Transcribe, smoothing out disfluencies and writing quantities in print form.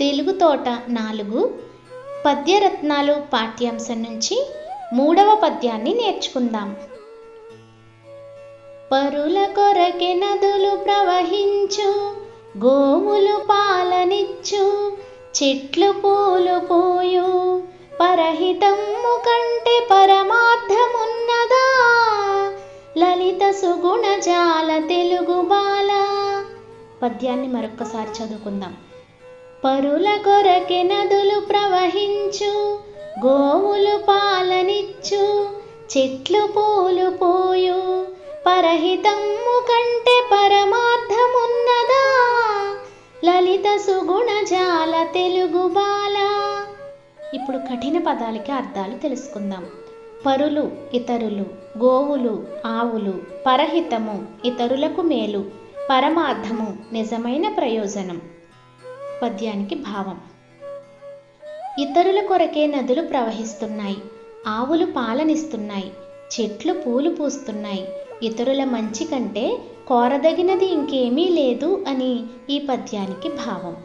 తెలుగు తోట 4 పద్యరత్నాలు పాఠ్యాంశం నుంచి 3వ పద్యాన్ని నేర్చుకుందాం. పరుల కొరకె నదులు ప్రవహించు, గోవులు పాలనిచ్చు, చెట్లు పూలు పోయు, పరహితమ్ము కంటే పరమార్థమున్నదా, లలిత సుగుణ జాల తెలుగు బాల. పద్యాన్ని మరొక్కసారి చదువుకుందాం. పరుల కొరకె నదులు ప్రవహించు, గోవులు పాలనిచ్చు, చెట్లు పూలు పోయు, పరహితమ్ము కంటే పరమార్థమున్నదా, లలిత సుగుణ జాల తెలుగు బాల. ఇప్పుడు కఠిన పదాలకి అర్థాలు తెలుసుకుందాం. పరులు ఇతరులు, గోవులు ఆవులు, పరహితము ఇతరులకు మేలు, పరమార్థము నిజమైన ప్రయోజనం. పద్యానికి భావం. ఇతరుల కొరకే నదులు ప్రవహిస్తున్నాయి, ఆవులు పాలనిస్తున్నాయి, చెట్లు పూలు పూస్తున్నాయి, ఇతరుల మంచి కంటే కోరదగినది ఇంకేమీ లేదు అని ఈ పద్యానికి భావం.